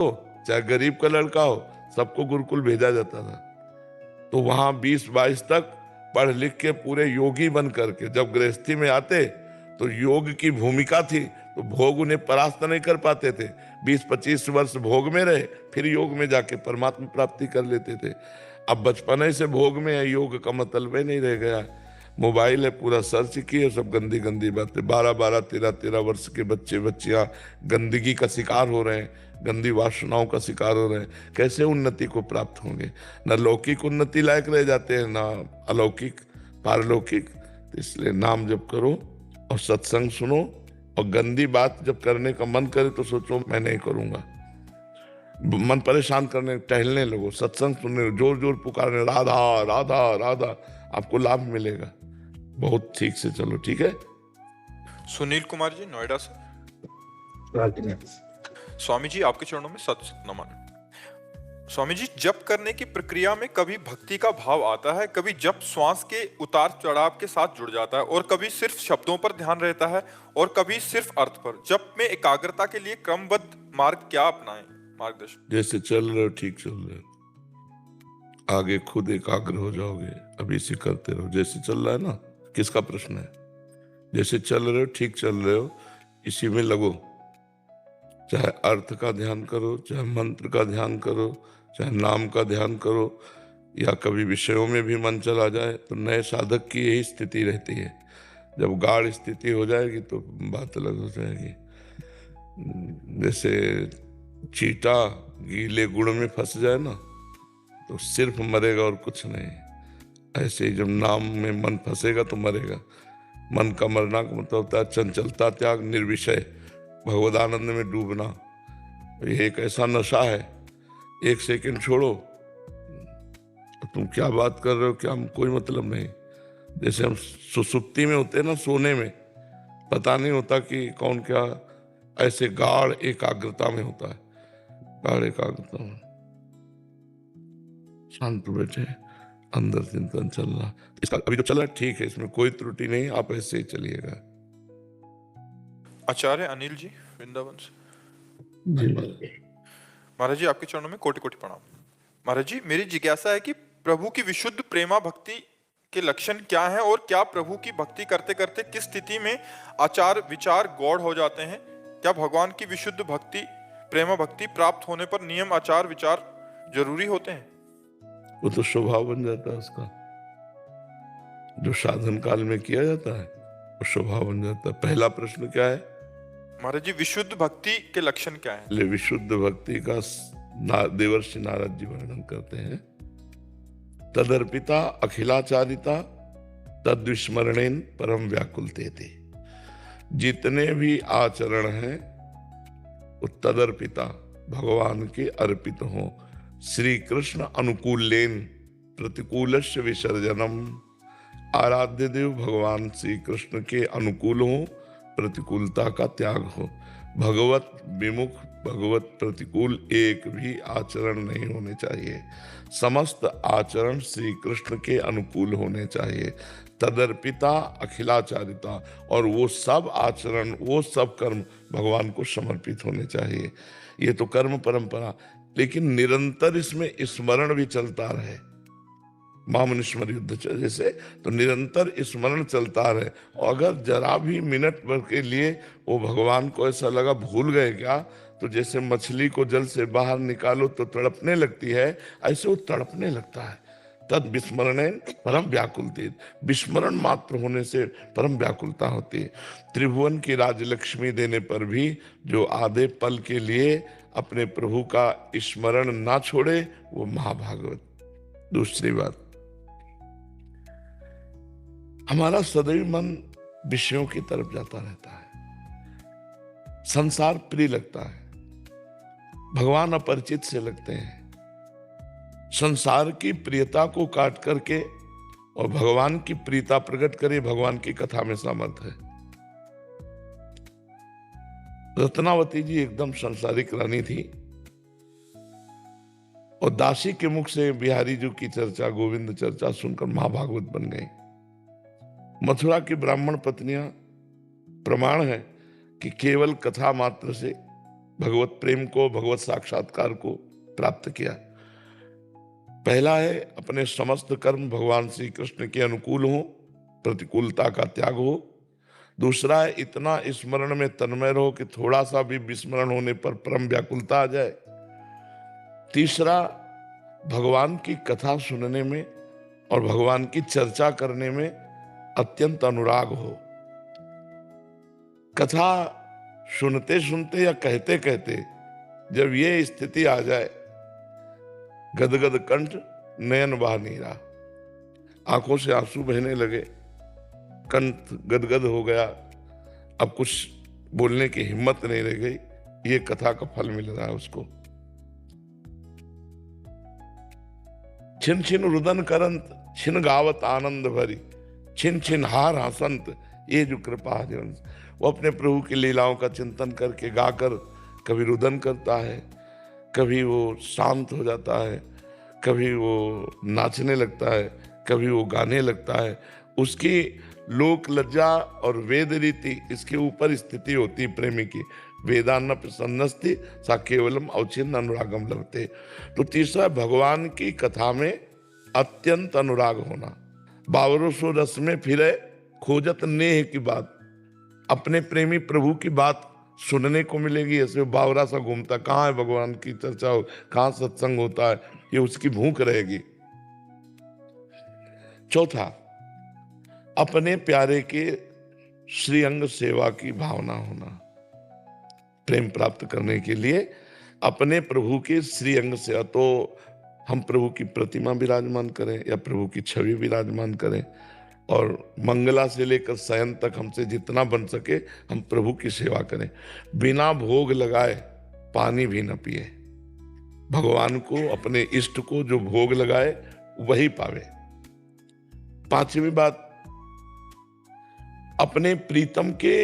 चाहे गरीब का लड़का हो, सबको गुरुकुल भेजा जाता था। तो वहां 20-22 तक पढ़ लिख के पूरे योगी बन करके जब गृहस्थी में आते तो योग की भूमिका थी, तो भोग उन्हें परास्त नहीं कर पाते थे। 20-25 वर्ष भोग में रहे, फिर योग में जाके परमात्मा प्राप्ति कर लेते थे। अब बचपने से भोग में है, योग का मतलब ही नहीं रह गया। मोबाइल है, पूरा सर्च किए, सब गंदी गंदी बातें। 12-12, 13-13 वर्ष के बच्चे बच्चियां गंदगी का शिकार हो रहे हैं, गंदी वासनाओं का शिकार हो रहे हैं। कैसे उन्नति को प्राप्त होंगे? न लौकिक उन्नति लायक रह जाते हैं, ना अलौकिक पारलौकिक। तो इसलिए नाम जप करो और सत्संग सुनो, और गंदी बात जब करने का मन करे तो सोचो मैं नहीं करूंगा। मन परेशान करने टहलने लगो, सत्संग सुनने, जोर जोर पुकारने राधा राधा राधा, आपको लाभ मिलेगा। बहुत ठीक से चलो, ठीक है। सुनील कुमार जी, नोएडा से। स्वामी जी, आपके चरणों में सत सत नमन। स्वामी जी, जप करने की प्रक्रिया में कभी भक्ति का भाव आता है, कभी जप श्वास के उतार चढ़ाव के साथ जुड़ जाता है, और कभी सिर्फ शब्दों पर ध्यान रहता है, और कभी सिर्फ अर्थ पर। जप में एकाग्रता के लिए क्रमबद्ध मार्ग क्या अपनाएं? मार्गदर्शन। जैसे चल रहे हो ठीक चल रहे हो, आगे खुद एकाग्र हो जाओगे। अभी इसे करते रहो, जैसे चल रहा है ना। किसका प्रश्न है? जैसे चल रहे हो ठीक चल रहे हो, इसी में लगो। चाहे अर्थ का ध्यान करो, चाहे मंत्र का ध्यान करो, चाहे नाम का ध्यान करो, या कभी विषयों में भी मन चला जाए, तो नए साधक की यही स्थिति रहती है। जब गाढ़ स्थिति हो जाएगी तो बात अलग हो जाएगी। जैसे चींटा गीले गुड़ में फंस जाए ना, तो सिर्फ मरेगा और कुछ नहीं। ऐसे ही जब नाम में मन फंसेगा तो मरेगा। मन का मरना का मतलब होता है चंचलता त्याग, निर्विषय भगवदानंद में डूबना। ये एक ऐसा नशा है, एक सेकंड छोड़ो तो तुम क्या बात कर रहे हो, क्या कोई मतलब नहीं। जैसे हम सुसुप्ति में होते हैं ना, सोने में पता नहीं होता कि कौन क्या, ऐसे गाढ़ एकाग्रता में होता है। गाढ़ एकाग्रता में शांत बैठे, अंदर चिंतन चल रहा। इसका अभी जो चल रहा है ठीक है, इसमें कोई त्रुटि नहीं, आप ऐसे ही चलिएगा। आचार्य अनिल जी, वृंदावन से। जी महाराज जी, आपके चरणों में कोटि कोटि प्रणाम। महाराज जी, मेरी जिज्ञासा है कि प्रभु की विशुद्ध प्रेमा भक्ति के लक्षण क्या हैं, और क्या प्रभु की भक्ति करते करते किस स्थिति में आचार विचार गौड़ हो जाते हैं? क्या भगवान की विशुद्ध भक्ति प्रेमा भक्ति प्राप्त होने पर नियम आचार विचार जरूरी होते हैं? वो तो स्वभाव बन जाता है उसका, जो साधन काल में किया जाता है वो स्वभाव बन जाता है। पहला प्रश्न क्या है? महाराज जी, विशुद्ध भक्ति के लक्षण क्या है? विशुद्ध भक्ति का देवर्षि नारद जी वर्णन करते हैं। तदर्पिता अखिलाचारिता तद्विस्मरणेन परम व्याकुलते थे। जितने भी आचरण हैं वो तदर्पिता भगवान के अर्पित हो। श्री कृष्ण अनुकूलेन प्रतिकूलस्य विसर्जनम। आराध्य देव भगवान श्री कृष्ण के अनुकूल हो, प्रतिकूलता का त्याग हो। भगवत विमुख भगवत प्रतिकूल एक भी आचरण नहीं होने चाहिए। समस्त आचरण श्री कृष्ण के अनुकूल होने चाहिए। तदर्पिता अखिलाचारिता, और वो सब आचरण वो सब कर्म भगवान को समर्पित होने चाहिए। ये तो कर्म परंपरा, लेकिन निरंतर इसमें स्मरण भी चलता रहे। महामनुष्मर युद्ध जैसे तो निरंतर स्मरण चलता रहे। और अगर जरा भी मिनट भर के लिए वो भगवान को ऐसा लगा भूल गए क्या, तो जैसे मछली को जल से बाहर निकालो तो तड़पने लगती है, ऐसे वो तड़पने लगता है। तद विस्मरण परम व्याकुलती, विस्मरण मात्र होने से परम व्याकुलता होती है। त्रिभुवन की राजलक्ष्मी देने पर भी जो आधे पल के लिए अपने प्रभु का स्मरण ना छोड़े, वो महाभागवत। दूसरी बात, हमारा सदैव मन विषयों की तरफ जाता रहता है। संसार प्रिय लगता है, भगवान अपरिचित से लगते हैं। संसार की प्रियता को काट करके और भगवान की प्रियता प्रकट करे, भगवान की कथा में सामर्थ है। रत्नावती जी एकदम संसारिक रानी थी, और दासी के मुख से बिहारी जी की चर्चा, गोविंद चर्चा सुनकर महाभागवत बन गई। मथुरा की ब्राह्मण पत्नियां प्रमाण है कि केवल कथा मात्र से भगवत प्रेम को, भगवत साक्षात्कार को प्राप्त किया। पहला है अपने समस्त कर्म भगवान श्री कृष्ण के अनुकूल हो, प्रतिकूलता का त्याग हो। दूसरा है इतना स्मरण में तन्मय रहो कि थोड़ा सा भी विस्मरण होने पर परम व्याकुलता आ जाए। तीसरा, भगवान की कथा सुनने में और भगवान की चर्चा करने में अत्यंत अनुराग हो। कथा सुनते सुनते या कहते कहते जब ये स्थिति आ जाए, गदगद कंठ नयन बहा नीरा, आंखों से आंसू बहने लगे, कंठ गदगद हो गया, अब कुछ बोलने की हिम्मत नहीं रह गई, ये कथा का फल मिल रहा है उसको। छिन छिन रुदन करंत, छिन गावत आनंद भरी, छिन छिन हार हसंत, ये जो कृपा जीवन। वो अपने प्रभु की लीलाओं का चिंतन करके गाकर कभी रुदन करता है, कभी वो शांत हो जाता है, कभी वो नाचने लगता है, कभी वो गाने लगता है। उसकी लोक लज्जा और वेद रीति इसके ऊपर स्थिति होती है प्रेमी की। वेदान्न प्रसन्नस्ति सा केवलम अवचिन्न अनुरागम लभते। तो तीसरा, भगवान की कथा में अत्यंत अनुराग होना। बावरो सो रस में फिरे खोजत नेह की बात। अपने प्रेमी प्रभु की बात सुनने को मिलेगी, ऐसे बावरा सा घूमता, कहाँ है भगवान की चर्चा हो, कहाँ सत्संग होता है, ये उसकी भूख रहेगी। चौथा, अपने प्यारे के श्रीअंग सेवा की भावना होना। प्रेम प्राप्त करने के लिए अपने प्रभु के श्रीअंग से, तो हम प्रभु की प्रतिमा विराजमान करें या प्रभु की छवि विराजमान करें, और मंगला से लेकर शयन तक हमसे जितना बन सके हम प्रभु की सेवा करें। बिना भोग लगाए पानी भी न पिए। भगवान को, अपने इष्ट को जो भोग लगाए वही पावे। पांचवी बात, अपने प्रीतम के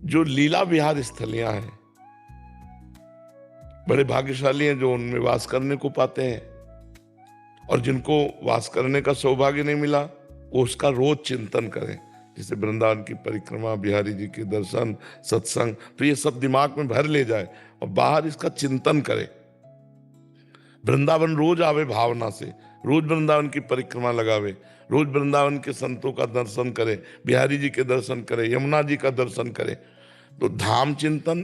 जो लीला विहार स्थलियां हैं, बड़े भाग्यशाली हैं जो उनमें वास करने को पाते हैं, और जिनको वास करने का सौभाग्य नहीं मिला वो उसका रोज चिंतन करें। जैसे वृंदावन की परिक्रमा, बिहारी जी के दर्शन, सत्संग, तो ये सब दिमाग में भर ले जाए और बाहर इसका चिंतन करे। वृंदावन रोज आवे भावना से, रोज वृंदावन की परिक्रमा लगावे, रोज वृंदावन के संतों का दर्शन करे, बिहारी जी के दर्शन करे, यमुना जी का दर्शन करे। तो धाम चिंतन,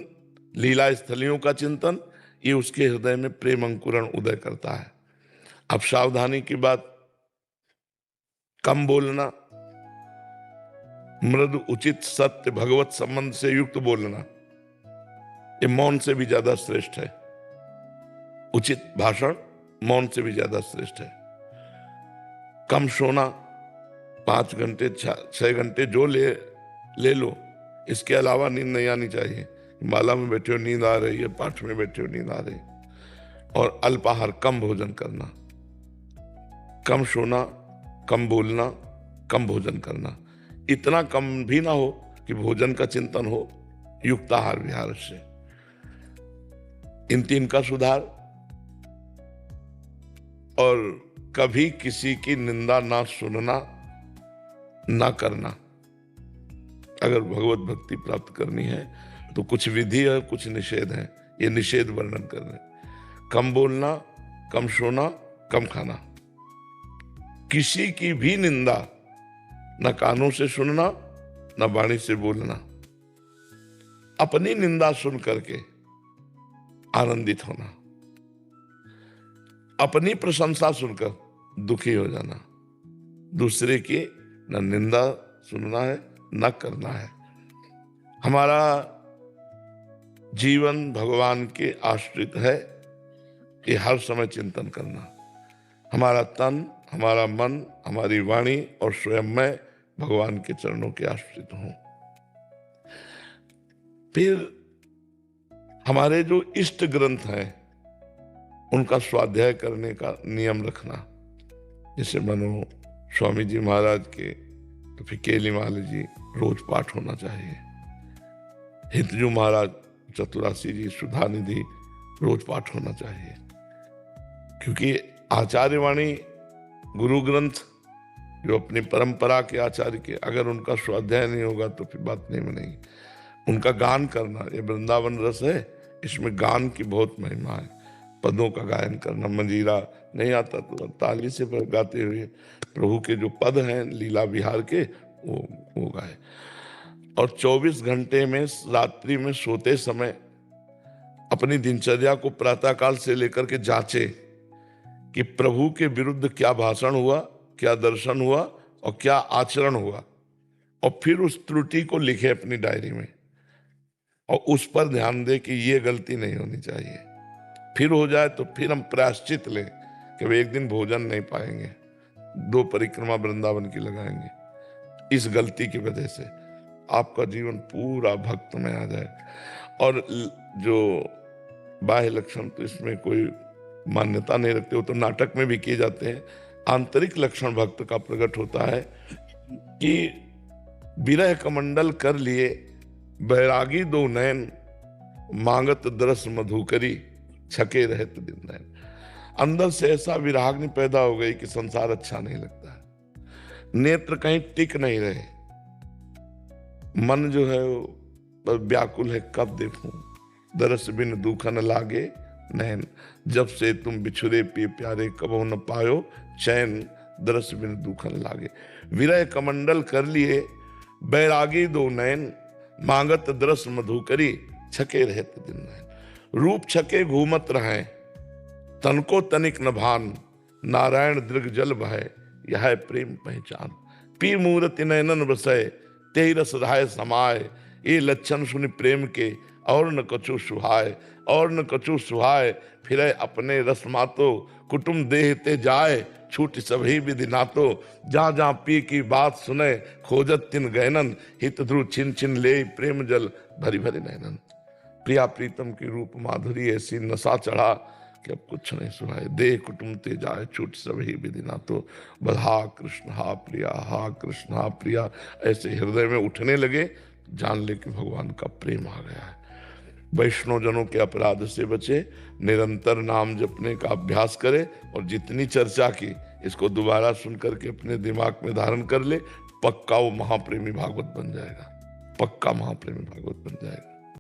लीला स्थलियों का चिंतन, ये उसके हृदय में प्रेम अंकुरण उदय करता है। अब सावधानी की बात, कम बोलना, मृदु उचित सत्य भगवत संबंध से युक्त बोलना, ये मौन से भी ज्यादा श्रेष्ठ है। उचित भाषण मौन से भी ज्यादा श्रेष्ठ है। कम सोना, 5 घंटे 6 घंटे जो ले लो, इसके अलावा नींद नहीं आनी चाहिए। माला में बैठे हो नींद आ रही है, पाठ में बैठे हो नींद आ रही। और अल्पाहार, कम भोजन करना, कम सोना, कम बोलना, कम भोजन करना। इतना कम भी ना हो कि भोजन का चिंतन हो, युक्ताहार विहार से। इन 3 का सुधार। और कभी किसी की निंदा ना सुनना, ना करना। अगर भगवत भक्ति प्राप्त करनी है तो कुछ विधि है, कुछ निषेध है। ये निषेध वर्णन कर रहे हैं। कम बोलना, कम सोना, कम खाना। किसी की भी निंदा न कानों से सुनना, न वाणी से बोलना। अपनी निंदा सुन करके आनंदित होना, अपनी प्रशंसा सुनकर दुखी हो जाना। दूसरे की न निंदा सुनना है, न करना है। हमारा जीवन भगवान के आश्रित है, ये हर समय चिंतन करना। हमारा तन, हमारा मन, हमारी वाणी और स्वयं मैं भगवान के चरणों के आश्रित हूं। फिर हमारे जो इष्ट ग्रंथ हैं उनका स्वाध्याय करने का नियम रखना। जैसे मानो स्वामी जी महाराज के, तो फिर केलीमाल जी रोज पाठ होना चाहिए। हितजू महाराज, चतुरासी जी, सुधानिधि रोज पाठ होना चाहिए। क्योंकि आचार्य वाणी, गुरु ग्रंथ जो अपनी परंपरा के आचार्य के, अगर उनका स्वाध्याय नहीं होगा तो फिर बात नहीं बनेगी। उनका गान करना, ये वृंदावन रस है, इसमें गान की बहुत महिमा है। पदों का गायन करना, मंजीरा नहीं आता तो ताली से गाते हुए प्रभु के जो पद हैं लीला विहार के वो गाए। और 24 घंटे में रात्रि में सोते समय अपनी दिनचर्या को प्रातःकाल से लेकर के जांचे कि प्रभु के विरुद्ध क्या भाषण हुआ, क्या दर्शन हुआ और क्या आचरण हुआ, और फिर उस त्रुटि को लिखे अपनी डायरी में और उस पर ध्यान दे कि ये गलती नहीं होनी चाहिए। फिर हो जाए तो फिर हम प्रायश्चित लें कि वे एक दिन भोजन नहीं पाएंगे, 2 परिक्रमा वृंदावन की लगाएंगे। इस गलती की वजह से आपका जीवन पूरा भक्त में आ जाए। और जो बाह्य लक्षण तो इसमें कोई मान्यता नहीं रखते, वो तो नाटक में भी किए जाते हैं। आंतरिक लक्षण भक्त का प्रकट होता है कि विरह कमंडल कर लिए बैरागी 2 नयन, मांगत दरस मधुकरी छके रहत दिन नयन। अंदर से ऐसा विराग्नि पैदा हो गई कि संसार अच्छा नहीं लगता है, नेत्र कहीं टिक नहीं रहे, मन जो है वो व्याकुल है, कब देखूं, दरस बिन दुख न लागे नैन, जब से तुम बिछुरे पिए प्यारे कबो न पायो चैन, दरस बिन दुख न लागे। विरह कमंडल कर लिए बैरागी 2 नयन, मांगत दरस मधुकरी छके रहत दिन नयन। रूप छके घूमत रहे, तनको तनिक न भान, नारायण दृग जल बहे, यह प्रेम पहचान। पी मूर्ति नयनन बसय, तेहि रस रहाय समाय, ये लक्षण सुनि प्रेम के और न कछु सुहाय, और न कछु सुहाय, फिरे अपने रस मातो, कुटुम देह ते जाए, छूट सभी विधि नातो, जहाँ जहाँ पी की बात सुने, खोजत तिन गैनन, हित ध्रुव छिन छिन ले प्रेम जल भरी भरी नैनन। प्रिया प्रीतम की रूप माधुरी ऐसी नशा चढ़ा कि अब कुछ नहीं सुहाए, देह कुटुम ते जाए, छूट सभी विधि नातो, बस हा कृष्ण हा प्रिया, हा कृष्ण हा प्रिया ऐसे हृदय में उठने लगे, जान ले कि भगवान का प्रेम आ गया है। वैष्णव जनों के अपराध से बचे, निरंतर नाम जपने का अभ्यास करे, और जितनी चर्चा की इसको दोबारा सुन करके अपने दिमाग में धारण कर ले, पक्का वो महाप्रेमी भागवत बन जाएगा, पक्का महाप्रेमी भागवत बन जाएगा।